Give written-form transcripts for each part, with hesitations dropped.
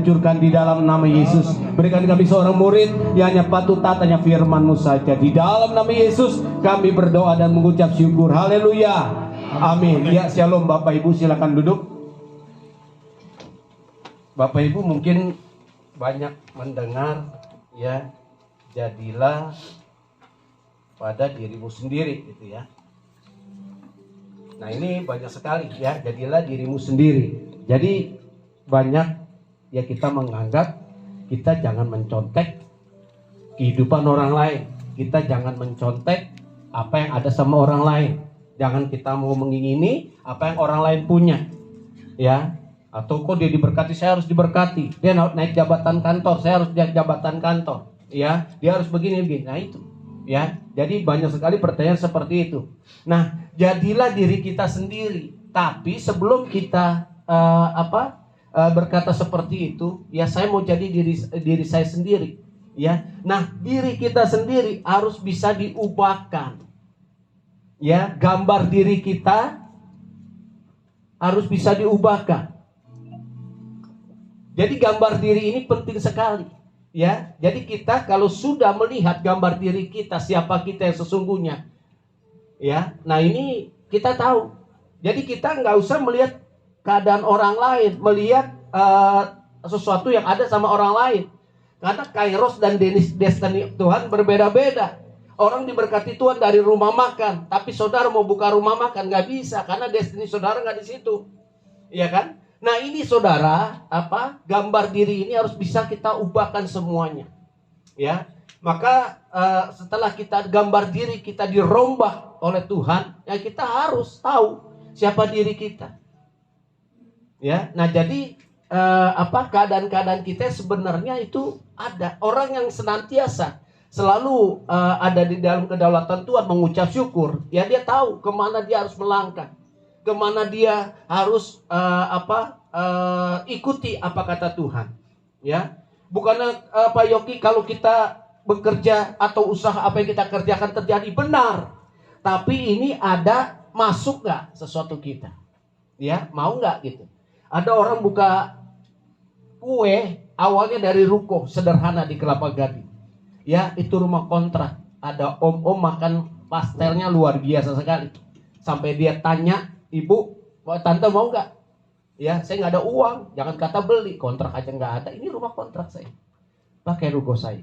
hancurkan di dalam nama Yesus. Berikan kami seorang murid yang hanya patut taatnya firman-Mu saja. Di dalam nama Yesus kami berdoa dan mengucap syukur. Haleluya. Amin. Ya, shalom Bapak Ibu, silakan duduk. Bapak Ibu mungkin banyak mendengar ya, jadilah pada dirimu sendiri gitu ya. Nah, ini banyak sekali ya, jadilah dirimu sendiri. Jadi banyak ya kita menganggap kita jangan mencontek kehidupan orang lain. Kita jangan mencontek apa yang ada sama orang lain. Jangan kita mau mengingini apa yang orang lain punya. Ya, atau kok dia diberkati, saya harus diberkati. Dia naik jabatan kantor, saya harus naik jabatan kantor. Ya, dia harus begini. Nah itu. Ya, jadi banyak sekali pertanyaan seperti itu. Nah, jadilah diri kita sendiri. Tapi sebelum kita berkata seperti itu, ya saya mau jadi diri saya sendiri. Ya, nah diri kita sendiri harus bisa diubahkan. Ya, gambar diri kita harus bisa diubahkan. Jadi gambar diri ini penting sekali. Ya, jadi kita kalau sudah melihat gambar diri kita, siapa kita yang sesungguhnya, ya, nah ini kita tahu. Jadi kita nggak usah melihat keadaan orang lain, melihat sesuatu yang ada sama orang lain. Karena kairos dan destiny Tuhan berbeda-beda. Orang diberkati Tuhan dari rumah makan, tapi saudara mau buka rumah makan nggak bisa, karena destiny saudara nggak di situ, ya kan? Nah ini saudara, gambar diri ini harus bisa kita ubahkan semuanya, ya. Maka setelah kita gambar diri kita dirombak oleh Tuhan, ya kita harus tahu siapa diri kita, ya. Nah jadi keadaan-keadaan kita sebenarnya itu ada orang yang senantiasa selalu ada di dalam kedaulatan Tuhan mengucap syukur, ya dia tahu kemana dia harus melangkah. Kemana dia harus ikuti apa kata Tuhan, ya. Bukannya Pak Yogi kalau kita bekerja atau usaha apa yang kita kerjakan terjadi benar, tapi ini ada masuk nggak sesuatu kita, ya, mau nggak gitu. Ada orang buka kue awalnya dari ruko sederhana di Kelapa Gading, ya, itu rumah kontrak, ada om-om makan pastelnya luar biasa sekali, sampai dia tanya, ibu, tante mau nggak? Ya, saya nggak ada uang. Jangan kata beli, kontrak aja nggak ada. Ini rumah kontrak saya, pakai ruko saya.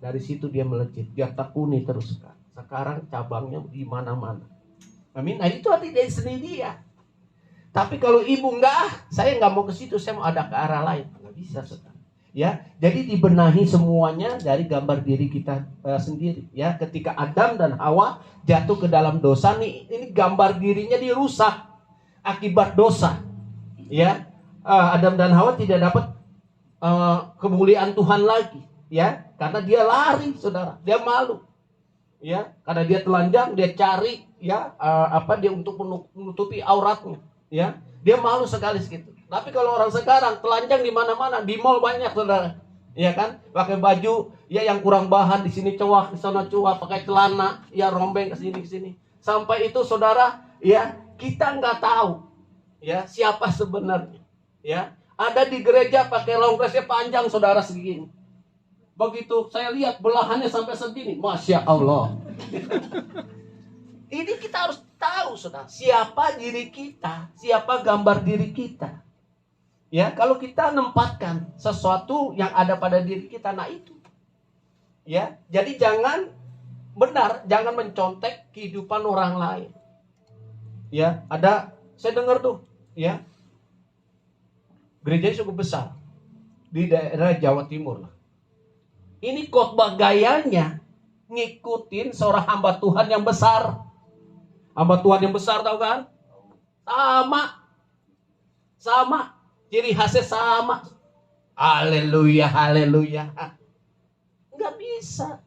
Dari situ dia melejit, dia tekuni terus. Sekarang cabangnya di mana-mana. Amin. Nah itu hati dari sendiri dia. Tapi kalau ibu nggak, saya nggak mau ke situ, saya mau ada ke arah lain. Nggak bisa sekarang. Ya, jadi dibenahi semuanya dari gambar diri kita sendiri. Ya, ketika Adam dan Hawa jatuh ke dalam dosa nih, ini gambar dirinya dirusak akibat dosa. Ya, Adam dan Hawa tidak dapat kemuliaan Tuhan lagi. Ya, karena dia lari, saudara, dia malu. Ya, karena dia telanjang, dia cari, ya, dia untuk menutupi auratnya. Ya, dia malu sekali segitu. Tapi kalau orang sekarang telanjang di mana-mana, di mall banyak, saudara, ya kan? Pakai baju ya yang kurang bahan, di sini cowok, di sana cowok, pakai celana, ya rombeng ke sini. Sampai itu, saudara, ya kita nggak tahu, ya siapa sebenarnya. Ya, ada di gereja pakai long dressnya panjang, saudara, segini. Begitu saya lihat belahannya sampai segini, masya Allah. Ini kita harus tahu, saudara, siapa diri kita, siapa gambar diri kita. Ya, kalau kita nempatkan sesuatu yang ada pada diri kita, nah itu. Ya, jadi jangan mencontek kehidupan orang lain. Ya, saya dengar tuh, ya, gereja cukup besar di daerah Jawa Timur lah. Ini khotbah gayanya ngikutin seorang hamba Tuhan yang besar. Hamba Tuhan yang besar, tahu kan? Sama. Ciri khasnya sama. Haleluya. Nggak bisa.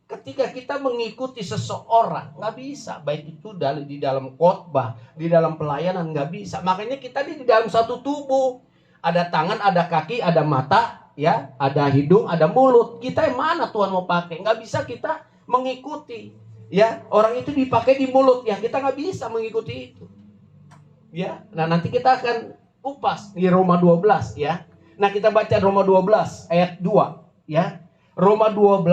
Ketika kita mengikuti seseorang, nggak bisa. Baik itu di dalam khotbah, di dalam pelayanan, nggak bisa. Makanya kita di dalam satu tubuh. Ada tangan, ada kaki, ada mata, ya, ada hidung, ada mulut. Kita yang mana Tuhan mau pakai? Nggak bisa kita mengikuti. Ya, orang itu dipakai di mulut, ya kita nggak bisa mengikuti itu. Ya, nah nanti kita akan kupas di Roma 12, ya. Nah, kita baca Roma 12 ayat 2 ya. Roma 12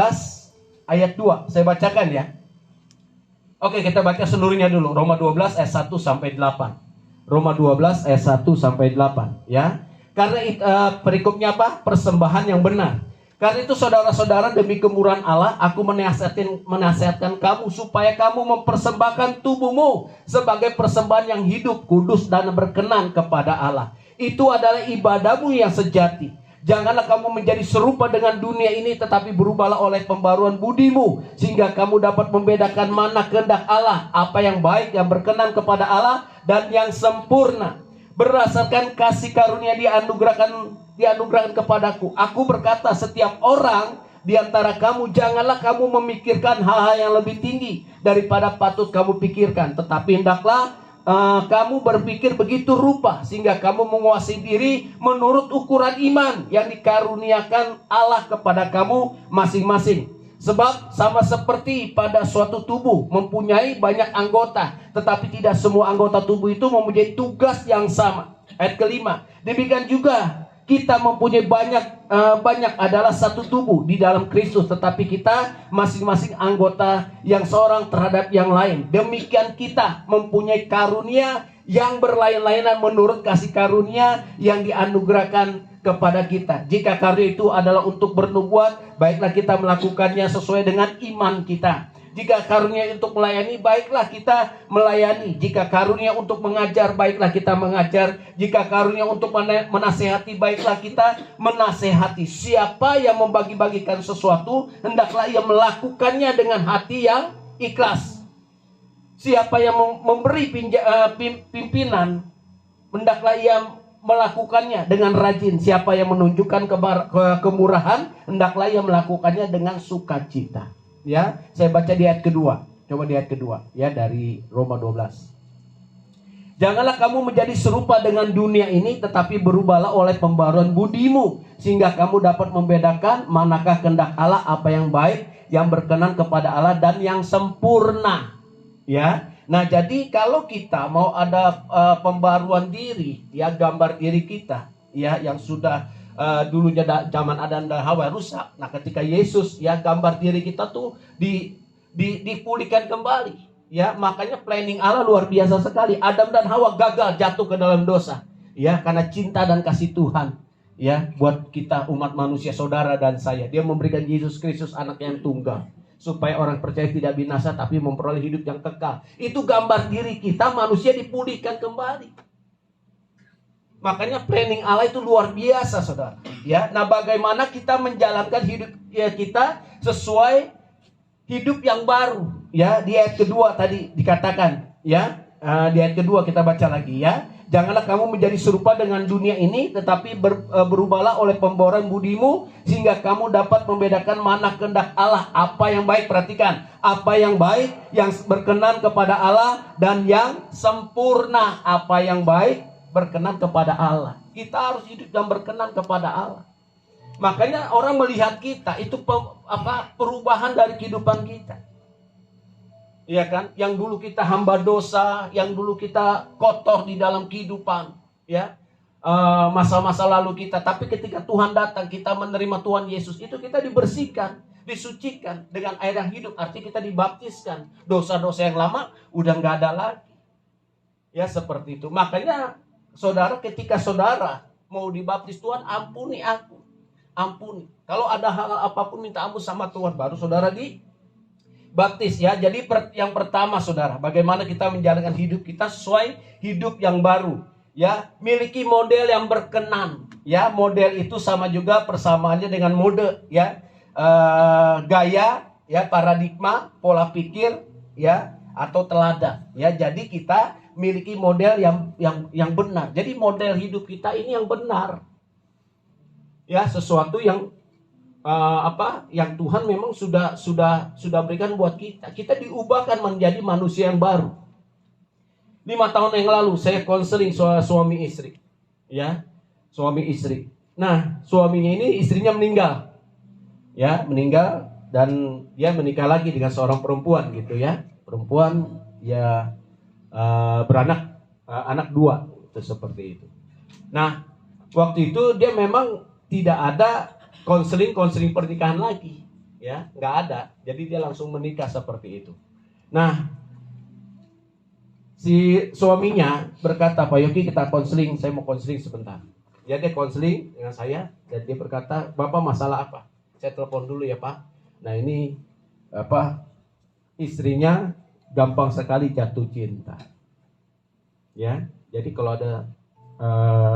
ayat 2. Saya bacakan ya. Oke, kita baca seluruhnya dulu. Roma 12 ayat 1 sampai 8. Roma 12 ayat 1 sampai 8 ya. Karena perikopnya apa? Persembahan yang benar. Karena itu saudara-saudara, demi kemurahan Allah, aku menasihatkan kamu supaya kamu mempersembahkan tubuhmu sebagai persembahan yang hidup, kudus, dan berkenan kepada Allah. Itu adalah ibadahmu yang sejati. Janganlah kamu menjadi serupa dengan dunia ini, tetapi berubahlah oleh pembaruan budimu, sehingga kamu dapat membedakan mana kehendak Allah, apa yang baik, yang berkenan kepada Allah, dan yang sempurna. Berdasarkan kasih karunia dianugerahkan kepadaku, aku berkata, setiap orang di antara kamu, janganlah kamu memikirkan hal-hal yang lebih tinggi daripada patut kamu pikirkan, tetapi hendaklah kamu berpikir begitu rupa sehingga kamu menguasai diri menurut ukuran iman yang dikaruniakan Allah kepada kamu masing-masing. Sebab sama seperti pada suatu tubuh mempunyai banyak anggota, tetapi tidak semua anggota tubuh itu mempunyai tugas yang sama. Ayat kelima, demikian juga kita mempunyai banyak adalah satu tubuh di dalam Kristus, tetapi kita masing-masing anggota yang seorang terhadap yang lain. Demikian kita mempunyai karunia yang berlain-lainan menurut kasih karunia yang dianugerahkan kepada kita. Jika karunia itu adalah untuk bernubuat, baiklah kita melakukannya sesuai dengan iman kita. Jika karunia untuk melayani, baiklah kita melayani. Jika karunia untuk mengajar, baiklah kita mengajar. Jika karunia untuk menasehati, baiklah kita menasehati. Siapa yang membagi-bagikan sesuatu, hendaklah ia melakukannya dengan hati yang ikhlas. Siapa yang memberi pimpinan, hendaklah ia melakukannya dengan rajin. Siapa yang menunjukkan kemurahan, hendaklah ia melakukannya dengan sukacita. Ya, saya baca di ayat kedua. Coba di ayat kedua ya, dari Roma 12. Janganlah kamu menjadi serupa dengan dunia ini, tetapi berubahlah oleh pembaruan budimu, sehingga kamu dapat membedakan manakah kehendak Allah, apa yang baik, yang berkenan kepada Allah, dan yang sempurna. Ya. Nah, jadi kalau kita mau ada pembaruan diri, ya, gambar diri kita, ya, yang sudah dulunya zaman Adam dan Hawa rusak. Nah, ketika Yesus, ya, gambar diri kita tuh dipulihkan kembali. Ya, makanya planning Allah luar biasa sekali. Adam dan Hawa gagal, jatuh ke dalam dosa. Ya, karena cinta dan kasih Tuhan. Ya, buat kita umat manusia, saudara dan saya. Dia memberikan Yesus Kristus, anak yang tunggal, supaya orang percaya tidak binasa tapi memperoleh hidup yang kekal. Itu gambar diri kita, manusia dipulihkan kembali. Makanya planning Allah itu luar biasa, saudara. Ya, nah bagaimana kita menjalankan hidup ya kita sesuai hidup yang baru? Ya, di ayat kedua tadi dikatakan, ya, di ayat kedua kita baca lagi ya. Janganlah kamu menjadi serupa dengan dunia ini, tetapi berubahlah oleh pembaruan budimu, sehingga kamu dapat membedakan mana kehendak Allah, apa yang baik. Perhatikan, apa yang baik, yang berkenan kepada Allah, dan yang sempurna. Apa yang baik, berkenan kepada Allah. Kita harus hidup yang berkenan kepada Allah. Makanya orang melihat kita itu perubahan dari kehidupan kita. Iya kan? Yang dulu kita hamba dosa, yang dulu kita kotor di dalam kehidupan, ya. Masa-masa lalu kita, tapi ketika Tuhan datang, kita menerima Tuhan Yesus, itu kita dibersihkan, disucikan dengan air yang hidup. Artinya kita dibaptiskan. Dosa-dosa yang lama udah nggak ada lagi. Ya, seperti itu. Makanya saudara, ketika saudara mau dibaptis, Tuhan ampuni aku, ampuni. Kalau ada hal apapun minta ampun sama Tuhan, baru saudara dibaptis ya. Jadi yang pertama saudara, bagaimana kita menjalankan hidup kita sesuai hidup yang baru ya. Miliki model yang berkenan ya. Model itu sama juga persamaannya dengan mode ya, gaya ya, paradigma, pola pikir ya, atau teladan ya. Jadi kita miliki model yang benar. Jadi model hidup kita ini yang benar. Ya, sesuatu yang yang Tuhan memang sudah berikan buat kita. Kita diubahkan menjadi manusia yang baru. 5 tahun yang lalu saya konseling suami istri. Ya, suami istri. Nah, suaminya ini, istrinya meninggal. Ya, meninggal, dan dia menikah lagi dengan seorang perempuan gitu ya. Perempuan ya, beranak anak 2 itu, seperti itu. Nah, Waktu itu dia memang tidak ada konseling pernikahan lagi, ya, nggak ada. Jadi dia langsung menikah seperti itu. Nah, si suaminya berkata, Pak Yogi kita konseling, saya mau konseling sebentar. Ya dia konseling dengan saya dan dia berkata, Bapak masalah apa? Saya telepon dulu ya Pak. Nah ini istrinya gampang sekali jatuh cinta. Ya, jadi kalau ada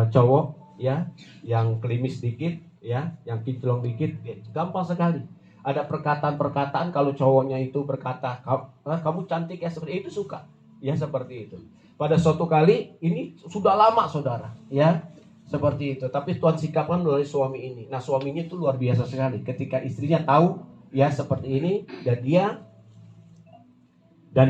cowok ya yang klimis dikit, ya, yang kinclong dikit, ya, gampang sekali. Ada perkataan-perkataan kalau cowoknya itu berkata, kamu cantik ya seperti itu suka. Ya seperti itu. Pada suatu kali ini sudah lama saudara, ya seperti itu. Tapi Tuhan sikapkan melalui suami ini. Nah suaminya itu luar biasa sekali. Ketika istrinya tahu ya seperti ini dan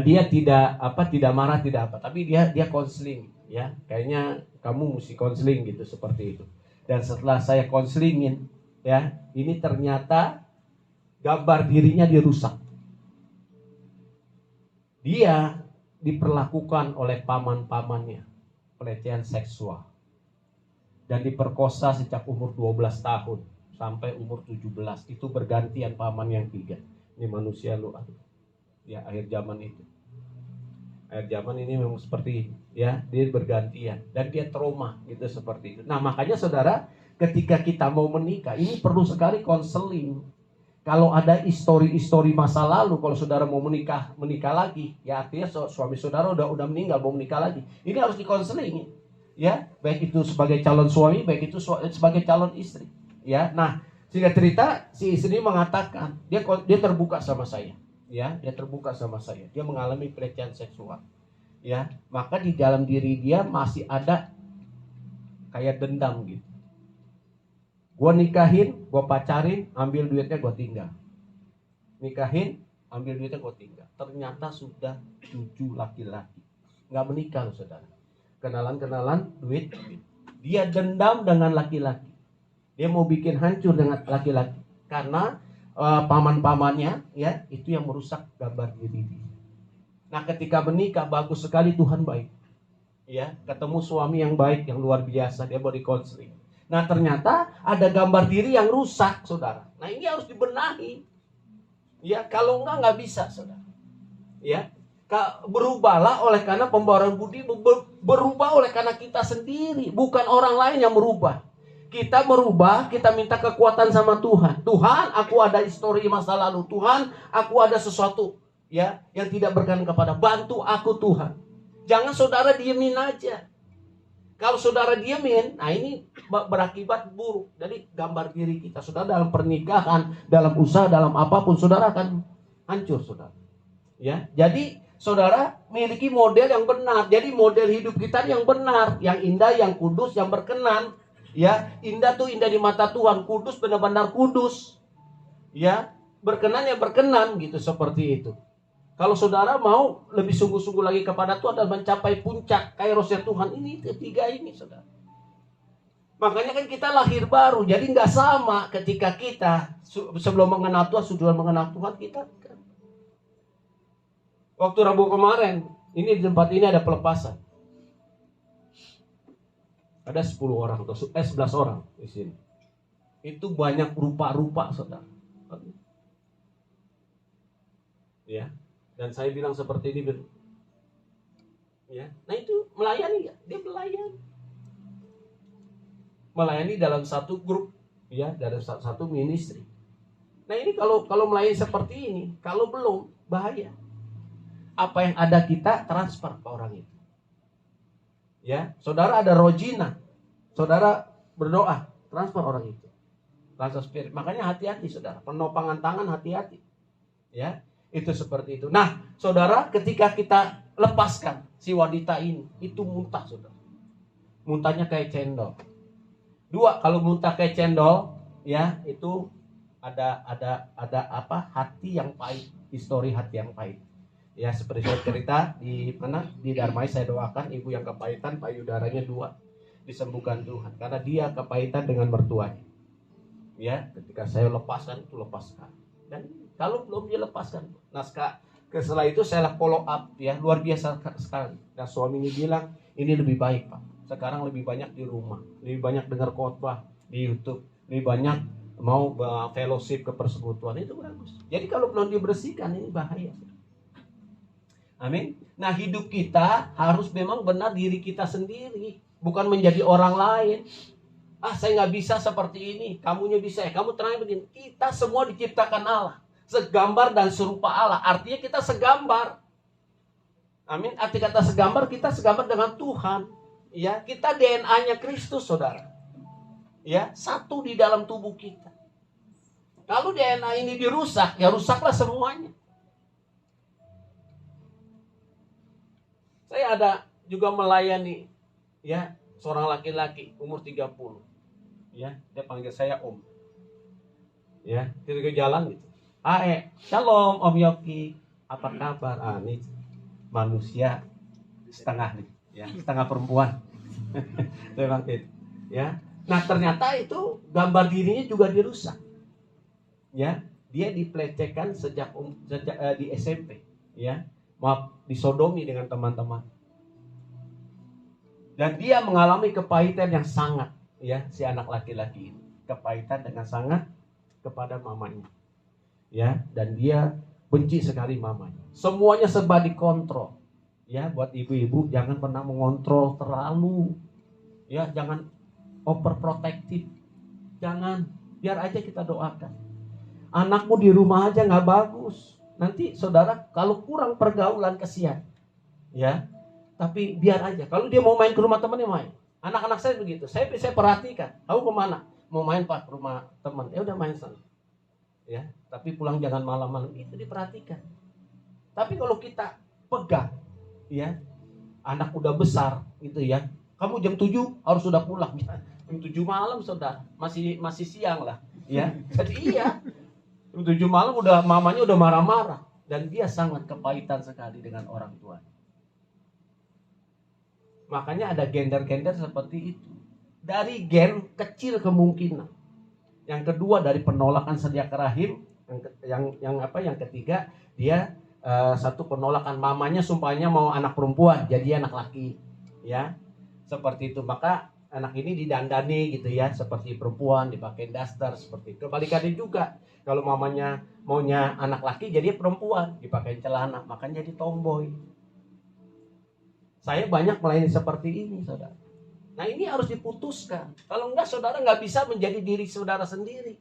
dia tidak marah tidak apa. Tapi dia konseling ya. Kayaknya kamu mesti konseling gitu seperti itu. Dan setelah saya konselingin ya, ini ternyata gambar dirinya dirusak. Dia diperlakukan oleh paman-pamannya pelecehan seksual dan diperkosa sejak umur 12 tahun sampai umur 17. Itu bergantian paman yang 3. Ini manusia ya akhir zaman itu. Akhir zaman ini memang seperti ya, dia bergantian dan dia trauma gitu seperti itu. Nah, makanya saudara, ketika kita mau menikah, ini perlu sekali konseling. Kalau ada histori masa lalu, kalau saudara mau menikah lagi, ya artinya suami saudara udah meninggal, mau menikah lagi. Ini harus dikonseling, ya, baik itu sebagai calon suami, baik itu sebagai calon istri, ya. Nah, sehingga cerita si istri mengatakan dia terbuka sama saya, ya, dia terbuka sama saya, dia mengalami pelecehan seksual, ya. Maka di dalam diri dia masih ada kayak dendam gitu. Gue nikahin, gue pacarin, ambil duitnya gue tinggal. Nikahin, ambil duitnya gue tinggal. Ternyata sudah 7 laki-laki. Gak menikah loh saudara. Kenalan, duit. Dia dendam dengan laki-laki. Dia mau bikin hancur dengan laki-laki. Karena paman-pamannya ya itu yang merusak gambar diri dia. Nah ketika menikah bagus sekali, Tuhan baik. Ya, ketemu suami yang baik, yang luar biasa. Dia mau dikonseling. Nah ternyata ada gambar diri yang rusak saudara. Nah ini harus dibenahi. Ya kalau nggak bisa saudara. Ya berubahlah oleh karena pembaharuan budi, berubah oleh karena kita sendiri, bukan orang lain yang merubah. Kita merubah, kita minta kekuatan sama Tuhan. Tuhan, aku ada histori masa lalu. Tuhan, aku ada sesuatu ya yang tidak berkenan kepada. Bantu aku Tuhan. Jangan saudara diemin aja. Kalau saudara diemin, nah ini berakibat buruk. Jadi gambar diri kita, saudara, dalam pernikahan, dalam usaha, dalam apapun, saudara akan hancur, saudara. Ya, jadi saudara miliki model yang benar. Jadi model hidup kita yang benar, yang indah, yang kudus, yang berkenan. Ya, indah tuh indah di mata Tuhan, kudus benar-benar kudus. Ya, berkenan ya berkenan gitu seperti itu. Kalau saudara mau lebih sungguh-sungguh lagi kepada Tuhan dan mencapai puncak kairosnya Tuhan, ini ketiga ini saudara. Makanya kan kita lahir baru, jadi nggak sama ketika kita sebelum mengenal Tuhan, sudah mengenal Tuhan kita. Waktu Rabu kemarin, ini di tempat ini ada pelepasan. Ada 10 orang atau 11 orang di sini. Itu banyak rupa-rupa saudara. Ya. Dan saya bilang seperti ini, ya. Nah itu melayani ya, dia melayani dalam satu grup, ya, dalam satu ministry. Nah ini kalau melayani seperti ini, kalau belum bahaya. Apa yang ada kita transfer ke orang itu. Ya, saudara ada rojina, saudara berdoa, transfer orang itu, transfer spirit. Makanya hati-hati saudara, penopangan tangan hati-hati, ya. Itu seperti itu. Nah, saudara, ketika kita lepaskan si wanita ini, itu muntah, saudara. Muntahnya kayak cendol. 2, kalau muntah kayak cendol, ya, itu ada apa? Hati yang pahit, histori hati yang pahit. Ya, seperti saya cerita di mana di Darmai saya doakan ibu yang kepahitan payudaranya 2 disembuhkan Tuhan karena dia kepahitan dengan mertuanya. Ya, ketika saya lepaskan itu lepaskan. Dan kalau belum dilepaskan, setelah itu saya follow up ya, luar biasa sekali. Dan suaminya bilang ini lebih baik Pak. sekarang lebih banyak di rumah, lebih banyak dengar khotbah di YouTube, lebih banyak mau fellowship ke persekutuan. Itu bagus. Jadi kalau belum dibersihkan ini bahaya. Amin. Nah, hidup kita harus memang benar diri kita sendiri, bukan menjadi orang lain. Saya nggak bisa seperti ini, kamunya bisa, kamu terang begini. Kita semua diciptakan Allah, segambar dan serupa Allah. Artinya kita segambar. Amin. Arti kata segambar, kita segambar dengan Tuhan. Ya, kita DNA-nya Kristus, saudara. Ya, satu di dalam tubuh kita. Kalau DNA ini dirusak, ya rusaklah semuanya. Saya ada juga melayani, ya, seorang laki-laki umur 30. Ya, dia panggil saya Om. Ya, ketika jalan gitu. Shalom Om Yoki, apa kabar? Ini manusia setengah nih, ya, setengah perempuan. Ya. Nah, ternyata itu gambar dirinya juga dirusak. Ya, dia dipelecehkan sejak di SMP, ya. Maaf, disodomi dengan teman-teman. Dan dia mengalami kepahitan yang sangat, ya, si anak laki-laki ini. Kepahitan dengan sangat kepada mamanya. Ya, dan dia benci sekali mamanya. Semuanya serba dikontrol. Ya, buat ibu-ibu jangan pernah mengontrol terlalu. Ya, jangan overprotective. Jangan, biar aja kita doakan. Anakmu di rumah aja nggak bagus. Nanti saudara kalau kurang pergaulan kesian. Ya. Tapi biar aja. Kalau dia mau main ke rumah temannya main. Anak-anak saya begitu. Saya perhatikan. Kamu kemana? Mau main Pak ke rumah teman. Ya udah main sana. Ya. Tapi pulang jangan malam-malam. Itu diperhatikan. Tapi kalau kita pegang, ya, anak udah besar, gitu ya. Kamu jam 7 harus sudah pulang. Jam 7 malam saudara. Masih siang lah. Ya. Jadi iya. Jam 7 malam udah mamanya udah marah-marah. Dan dia sangat kepahitan sekali dengan orang tua. Makanya ada gender-gender seperti itu. Dari gen kecil kemungkinan. Yang kedua dari penolakan sedia rahim. Yang ketiga dia satu penolakan mamanya sumpahnya mau anak perempuan jadi anak laki. Ya. Seperti itu. Maka anak ini didandani gitu ya, seperti perempuan, dipakai daster seperti itu. Kebalikannya juga, kalau mamanya maunya anak laki jadi perempuan, dipakai celana, makanya jadi tomboy. Saya banyak melayani seperti ini, saudara. Nah, ini harus diputuskan. Kalau enggak, saudara nggak bisa menjadi diri saudara sendiri.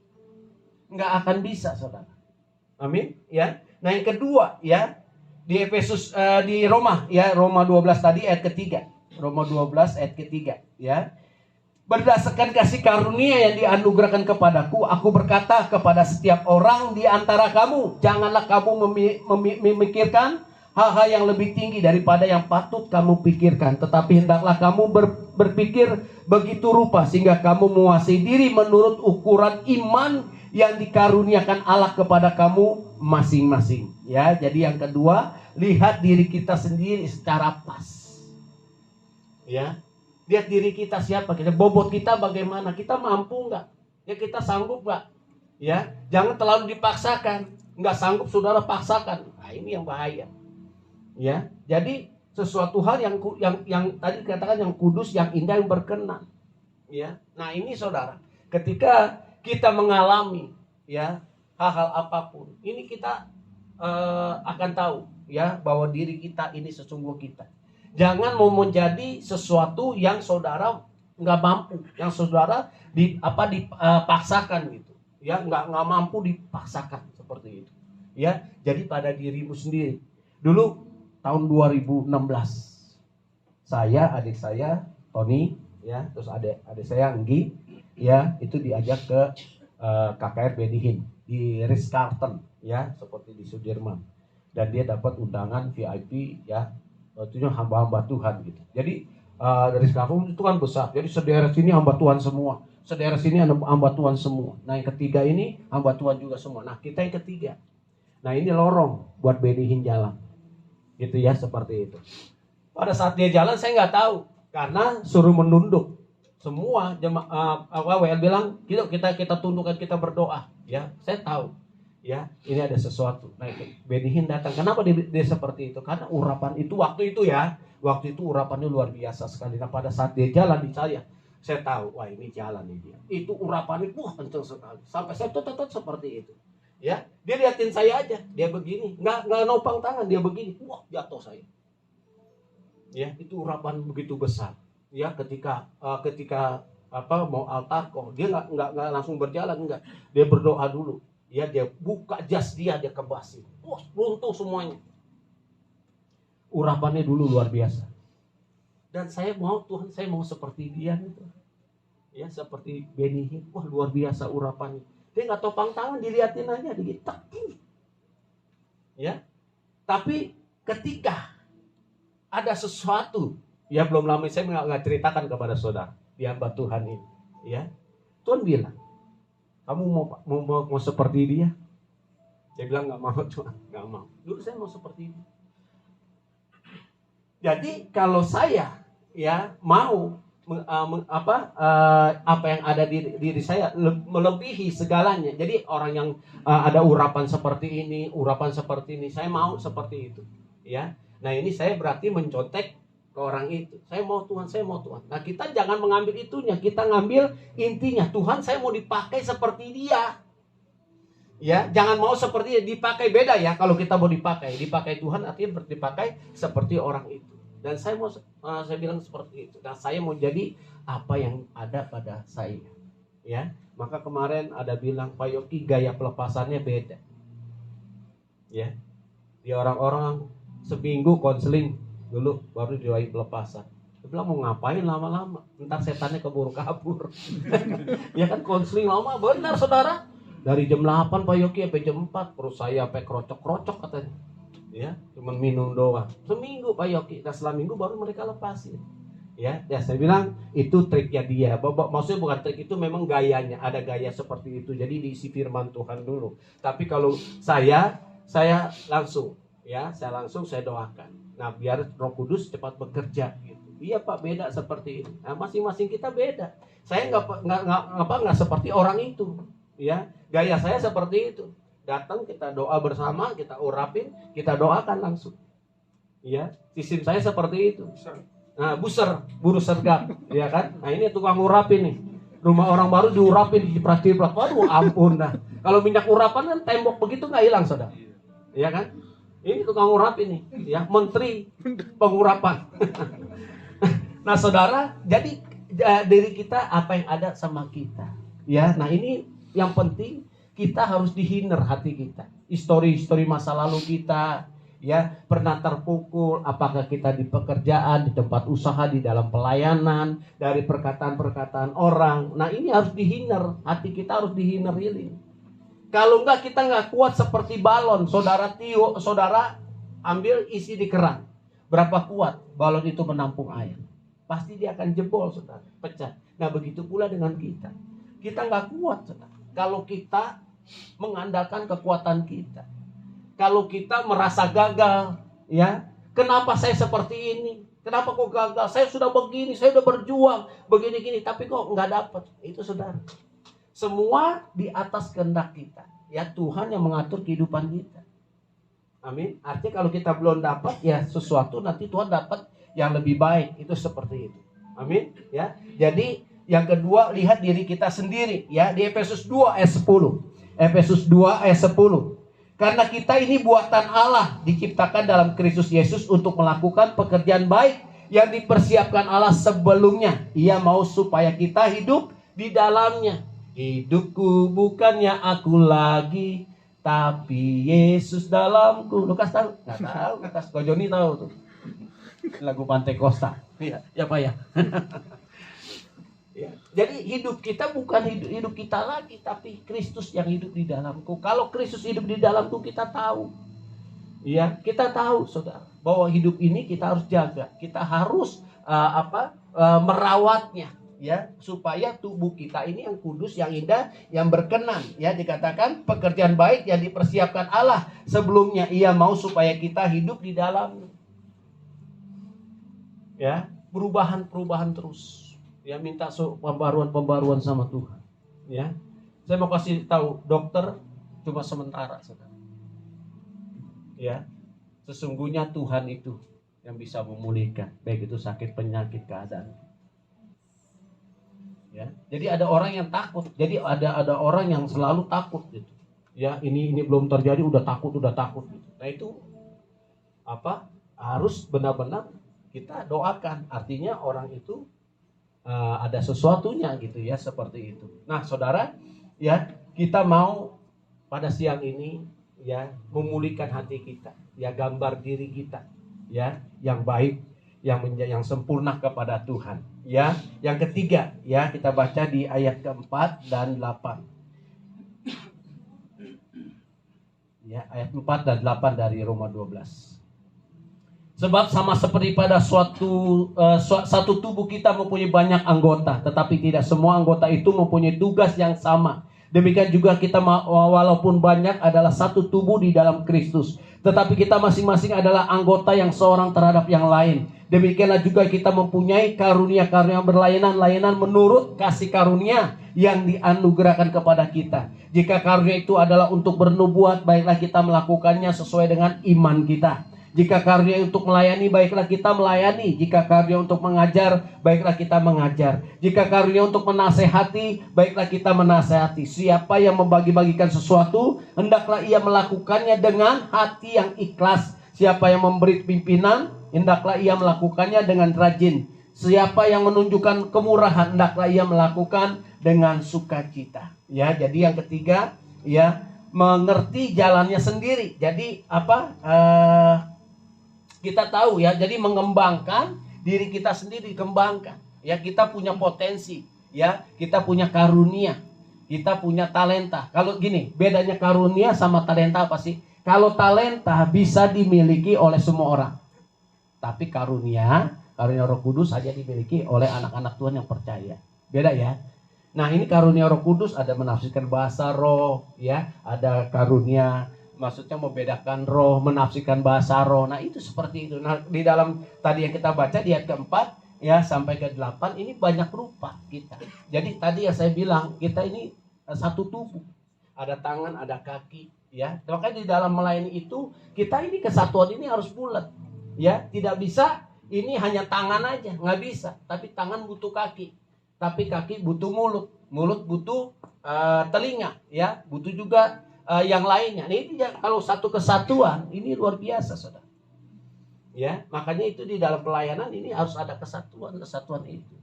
Nggak akan bisa, saudara. Amin, ya. Nah, yang kedua, ya, di Efesus, di Roma, ya, Roma 12 tadi ayat ketiga. Roma 12 ayat ketiga, ya. Berdasarkan kasih karunia yang dianugerahkan kepadaku, aku berkata kepada setiap orang di antara kamu, janganlah kamu memikirkan hal-hal yang lebih tinggi daripada yang patut kamu pikirkan, tetapi hendaklah kamu berpikir begitu rupa sehingga kamu menguasai diri menurut ukuran iman yang dikaruniakan Allah kepada kamu masing-masing. Ya, jadi yang kedua, lihat diri kita sendiri secara pas. Ya. Lihat diri kita siapa, kita bobot kita bagaimana, kita mampu nggak, ya kita sanggup nggak, ya jangan terlalu dipaksakan, nggak sanggup saudara paksakan, nah ini yang bahaya, ya jadi sesuatu hal yang tadi katakan yang kudus, yang indah, yang berkenan, ya nah ini saudara, ketika kita mengalami ya hal-hal apapun, ini kita akan tahu ya bahwa diri kita ini sesungguh kita. Jangan mau menjadi sesuatu yang saudara nggak mampu, yang saudara dipaksakan gitu, ya nggak mampu dipaksakan seperti itu, ya jadi pada dirimu sendiri. Dulu tahun 2016, adik saya Tony, ya terus adik saya Anggi, ya itu diajak ke KKR Benihin di Ritz-Carlton, ya seperti di Sudirman, dan dia dapat undangan VIP, ya. Itu hamba-hamba Tuhan gitu. Jadi dari sekarang itu kan besar. Jadi sederet sini hamba Tuhan semua. Sederet sini hamba Tuhan semua. Nah yang ketiga ini hamba Tuhan juga semua. Nah kita yang ketiga. Nah ini lorong buat Benihin jalan. Gitu ya seperti itu. Pada saat dia jalan saya nggak tahu. Karena suruh menunduk. Semua WL bilang kita tundukkan, kita berdoa. Ya saya tahu. Ya, ini ada sesuatu. Nah, Benihin datang. Kenapa dia seperti itu? Karena urapan itu waktu itu urapannya luar biasa sekali. Nah, pada saat dia jalan di saya tahu, wah ini jalan nih dia. Itu urapannya kenceng sekali. Sampai saya tetap seperti itu. Ya, dia liatin saya aja, dia begini, nggak nopang tangan, dia begini, wah jatuh saya. Ya, itu urapan begitu besar. Ya, ketika mau altar kok, dia nggak langsung berjalan, enggak. Dia berdoa dulu. Ya, dia buka jas dia kebasin. Wah, runtuh semuanya. Urapannya dulu luar biasa. Dan Tuhan saya mau seperti dia gitu. Ya, seperti Benihin. Wah, luar biasa urapannya. Dia nggak topang tangan, diliatin aja, digitak. Ya. Tapi ketika ada sesuatu, ya belum lama saya nggak ceritakan kepada saudara, di hamba Tuhan ini. Ya. Tuhan bilang, kamu mau seperti dia? Dia bilang nggak mau, Tuhan, nggak mau. Dulu saya mau seperti dia. Jadi kalau saya ya mau apa yang ada di diri saya melebihi segalanya. Jadi orang yang ada urapan seperti ini, saya mau seperti itu. Ya, nah ini saya berarti mencontek ke orang itu. Saya mau Tuhan. Nah, kita jangan mengambil itunya, kita ngambil intinya. Tuhan, saya mau dipakai seperti dia. Ya, jangan mau seperti dia, dipakai beda ya. Kalau kita mau dipakai Tuhan artinya dipakai seperti orang itu. Dan saya bilang seperti itu. Nah, saya mau jadi apa yang ada pada saya. Ya, maka kemarin ada bilang Pak Yoki gaya pelepasannya beda. Ya, dia orang-orang seminggu konseling dulu baru doain pelepasan. Dia bilang mau ngapain lama-lama? Ntar setannya keburu kabur. Ya kan konseling lama benar saudara. Dari jam 8 Pak Yoki sampai jam 4 terus saya sampai krocok-krocok katanya. Ya, cuma minum doang. Seminggu Pak Yoki, nah setelah minggu baru mereka lepasin. Ya, saya bilang itu triknya dia. Maksudnya bukan trik, itu memang gayanya. Ada gaya seperti itu. Jadi diisi firman Tuhan dulu. Tapi kalau saya langsung, saya doakan. Nah, biar Roh Kudus cepat bekerja gitu. Iya Pak, beda seperti ini. Nah, masing-masing kita beda. Saya nggak seperti orang itu. Ya, gaya saya seperti itu. Datang kita doa bersama, kita urapin, kita doakan langsung. Ya, sistem saya seperti itu. Nah, buru sergap, ya kan? Nah, ini tukang urapin nih. Rumah orang baru diurapin, dipras-dipras. Waduh, ampun dah. Kalau minyak urapan kan tembok begitu nggak hilang, saudara. Ya kan? Ini tukang urapin nih, ya, menteri pengurapan. Nah, saudara, jadi diri kita apa yang ada sama kita. Ya, nah ini yang penting. Kita harus dihiner hati kita. Histori masa lalu kita, ya, pernah terpukul, apakah kita di pekerjaan, di tempat usaha, di dalam pelayanan, dari perkataan-perkataan orang. Nah, ini harus dihiner, hati kita harus dihiner ini. Kalau enggak, kita enggak kuat seperti balon. Saudara ambil isi di keran. Berapa kuat balon itu menampung air? Pasti dia akan jebol, saudara, pecah. Nah, begitu pula dengan kita. Kita enggak kuat, saudara. Kalau kita mengandalkan kekuatan kita, kalau kita merasa gagal, ya, kenapa saya seperti ini? Kenapa kok gagal? Saya sudah begini, saya sudah berjuang begini-gini, tapi kok nggak dapat? Itu saudara. Semua di atas kehendak kita. Ya, Tuhan yang mengatur kehidupan kita. Amin. Artinya kalau kita belum dapat, ya sesuatu nanti Tuhan dapat yang lebih baik. Itu seperti itu. Amin. Ya. Jadi yang kedua, lihat diri kita sendiri. Ya, di Efesus 2 ayat 10. Efesus 2 ayat 10. Karena kita ini buatan Allah, diciptakan dalam Kristus Yesus untuk melakukan pekerjaan baik yang dipersiapkan Allah sebelumnya. Ia mau supaya kita hidup di dalamnya. Hidupku bukannya aku lagi, tapi Yesus dalamku. Lukas tahu? Nggak tahu. Lukas Kojoni tahu tuh. Lagu Pantai Costa. Iya, ya Pak ya. Ya. Jadi hidup kita bukan hidup kita lagi, tapi Kristus yang hidup di dalamku. Kalau Kristus hidup di dalamku, kita tahu. Ya, kita tahu, saudara, bahwa hidup ini kita harus jaga. Kita harus merawatnya, ya, supaya tubuh kita ini yang kudus, yang indah, yang berkenan. Ya, dikatakan pekerjaan baik yang dipersiapkan Allah sebelumnya. Ia mau supaya kita hidup di dalamnya. Ya, perubahan terus. Ya, minta pembaruan sama Tuhan. Ya, saya mau kasih tahu dokter cuma sementara, saudara. Ya, sesungguhnya Tuhan itu yang bisa memulihkan, baik itu sakit, penyakit, keadaan. Ya, jadi ada orang yang takut. Jadi ada orang yang selalu takut gitu. Ya, ini belum terjadi udah takut gitu. Nah, itu apa? Harus benar-benar kita doakan. Artinya orang itu ada sesuatunya gitu ya, seperti itu. Nah, saudara, ya, kita mau pada siang ini ya memulihkan hati kita, ya, gambar diri kita, ya, yang baik, yang sempurna kepada Tuhan. Ya, yang ketiga, ya, kita baca di ayat keempat dan 8. Ya, ayat 4 dan 8 dari Roma 12. Sebab sama seperti pada satu tubuh kita mempunyai banyak anggota, tetapi tidak semua anggota itu mempunyai tugas yang sama. Demikian juga kita walaupun banyak adalah satu tubuh di dalam Kristus, tetapi kita masing-masing adalah anggota yang seorang terhadap yang lain. Demikianlah juga kita mempunyai karunia-karunia berlainan-lainan menurut kasih karunia yang dianugerahkan kepada kita. Jika karunia itu adalah untuk bernubuat, baiklah kita melakukannya sesuai dengan iman kita. Jika karunia untuk melayani, baiklah kita melayani. Jika karunia untuk mengajar, baiklah kita mengajar. Jika karunia untuk menasehati, baiklah kita menasehati. Siapa yang membagi-bagikan sesuatu, hendaklah ia melakukannya dengan hati yang ikhlas. Siapa yang memberi pimpinan, hendaklah ia melakukannya dengan rajin. Siapa yang menunjukkan kemurahan, hendaklah ia melakukan dengan sukacita. Ya, jadi yang ketiga, ya, mengerti jalannya sendiri. Jadi apa? Kita tahu ya, jadi mengembangkan diri kita sendiri, kembangkan. Ya, kita punya potensi, ya, kita punya karunia, kita punya talenta. Kalau gini, bedanya karunia sama talenta apa sih? Kalau talenta bisa dimiliki oleh semua orang. Tapi karunia Roh Kudus saja dimiliki oleh anak-anak Tuhan yang percaya. Beda ya. Nah, ini karunia Roh Kudus, ada menafsirkan bahasa roh, ya, ada karunia maksudnya membedakan roh, menafsirkan bahasa roh. Nah, itu seperti itu. Nah, di dalam tadi yang kita baca di ayat keempat ya sampai ke 8 ini banyak rupa kita. Jadi tadi yang saya bilang, kita ini satu tubuh. Ada tangan, ada kaki, ya. Makanya di dalam melayani itu kita ini kesatuan ini harus bulat. Ya, tidak bisa ini hanya tangan aja, nggak bisa. Tapi tangan butuh kaki. Tapi kaki butuh mulut. Mulut butuh telinga, ya. Butuh juga yang lainnya. Nah, ini kalau satu kesatuan ini luar biasa, saudara. Ya, makanya itu di dalam pelayanan ini harus ada kesatuan itu.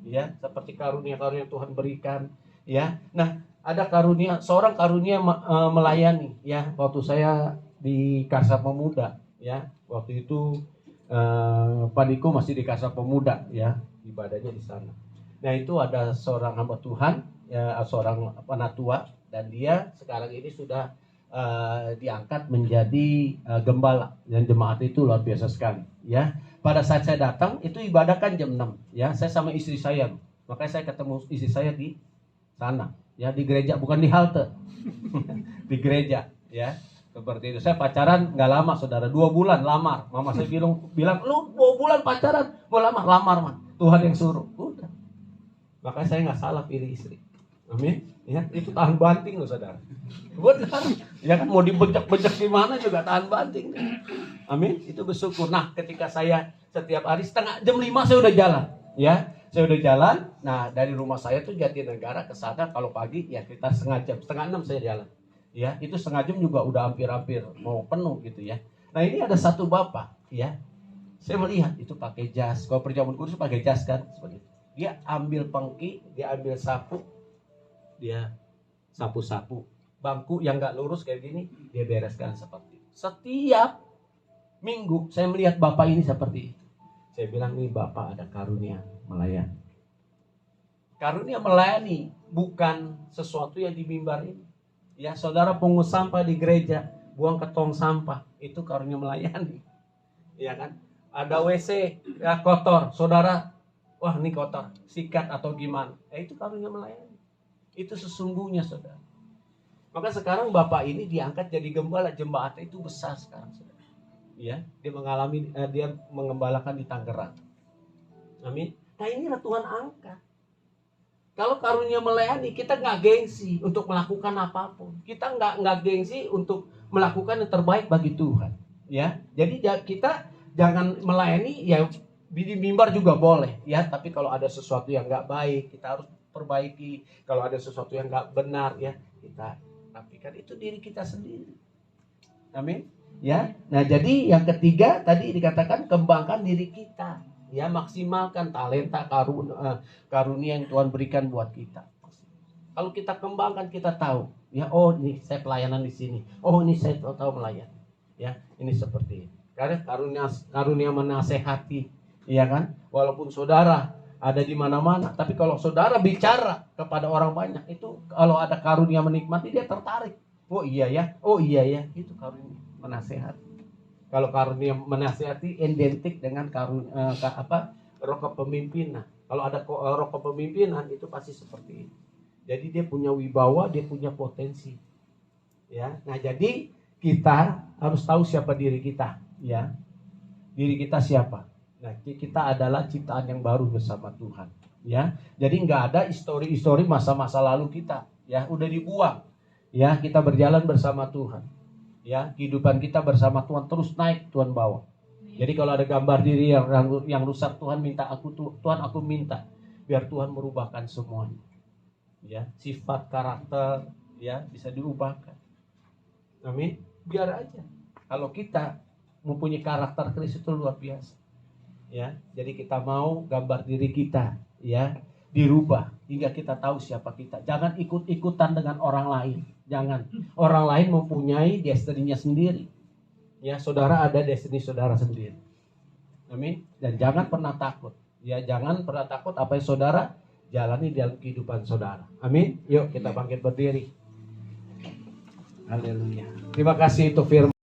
Ya, seperti karunia-karunia yang Tuhan berikan, ya. Nah, ada seorang karunia melayani, ya. Waktu saya di Karsa Pemuda, ya. Waktu itu Pak Diko masih di Karsa Pemuda, ya. Ibadahnya di sana. Nah, itu ada seorang hamba Tuhan, ya, seorang penatua, dan dia sekarang ini sudah diangkat menjadi gembala, dan jemaat itu luar biasa sekali, ya. Pada saat saya datang itu ibadah kan jam 6, ya. Saya sama istri saya, makanya saya ketemu istri saya di sana, ya, di gereja, bukan di halte. Di gereja, ya, seperti itu. Saya pacaran nggak lama, saudara, 2 bulan lamar. Mama saya bilang lu 2 bulan pacaran mau lamar mah, Tuhan yang suruh. Udah, makanya saya nggak salah pilih istri. Amin. Ya, itu tahan banting loh, saudara. Benar. Ya kan, mau dibejak-bejak gimana juga tahan banting. Amin. Itu bersyukur. Nah, ketika saya setiap hari jam 5 saya udah jalan. Ya, saya udah jalan. Nah, dari rumah saya tuh Jatinegara ke sana kalau pagi ya sekitar setengah jam. 5:30 saya jalan. Ya, itu setengah jam juga udah hampir-hampir mau penuh gitu ya. Nah, ini ada satu bapak, ya. Saya melihat itu pakai jas. Kalau perjamuan kudus pakai jas kan, seperti itu. Dia ambil pengki, dia ambil sapu, dia sapu-sapu bangku yang nggak lurus kayak gini, dia bereskan seperti itu. Setiap minggu saya melihat bapak ini seperti itu. Saya bilang, ini bapak ada karunia melayani. Karunia melayani bukan sesuatu yang di mimbar ini. Ya, saudara pungut sampah di gereja, buang ke tong sampah, itu karunia melayani. Ya kan? Ada WC ya kotor, saudara, wah ini kotor, sikat atau gimana? Itu karunia melayani. Itu sesungguhnya, saudara. Maka sekarang bapak ini diangkat jadi gembala, jemaat itu besar sekarang, saudara. Ya, dia mengembalakan di Tangerang. Amin. Nah, inilah Tuhan angkat. Kalau karunia melayani, kita nggak gengsi untuk melakukan apapun. Kita nggak gengsi untuk melakukan yang terbaik bagi Tuhan. Ya, jadi kita jangan melayani ya di mimbar juga boleh, ya. Tapi kalau ada sesuatu yang nggak baik, kita harus perbaiki. Kalau ada sesuatu yang nggak benar, ya kita rapikan. Itu diri kita sendiri. Amin. Ya. Nah, jadi yang ketiga tadi dikatakan kembangkan diri kita. Ya, maksimalkan talenta karunia yang Tuhan berikan buat kita. Kalau kita kembangkan, kita tahu, ya, oh ini saya pelayanan di sini. Oh, ini saya tahu melayani. Ya, ini seperti ini. Karena karunia menasehati, ya kan? Walaupun saudara ada di mana-mana, tapi kalau saudara bicara kepada orang banyak, itu kalau ada karunia menikmati, dia tertarik. Oh iya ya, itu karunia menasehati. Kalau karunia menasihati identik dengan roh kepemimpinan. Kalau ada roh kepemimpinan itu pasti seperti ini. Jadi dia punya wibawa, dia punya potensi. Ya. Nah, jadi kita harus tahu siapa diri kita, ya. Diri kita siapa? Nah, kita adalah ciptaan yang baru bersama Tuhan, ya. Jadi nggak ada histori masa-masa lalu kita, ya, udah dibuang. Ya, kita berjalan bersama Tuhan. Ya, kehidupan kita bersama Tuhan terus naik, Tuhan bawa. Jadi kalau ada gambar diri yang rusak, Tuhan aku minta biar Tuhan merubahkan semuanya. Ya, sifat, karakter, ya, bisa diubahkan. Amin. Biar aja. Kalau kita mempunyai karakter Kristus itu luar biasa. Ya, jadi kita mau gambar diri kita, ya, dirubah hingga kita tahu siapa kita. Jangan ikut-ikutan dengan orang lain. Jangan. Orang lain mempunyai destininya sendiri. Ya, saudara ada destiny saudara sendiri. Amin. Dan jangan pernah takut. Ya, jangan pernah takut apa yang saudara jalani dalam kehidupan saudara. Amin. Yuk kita bangkit berdiri. Haleluya. Terima kasih untuk firman.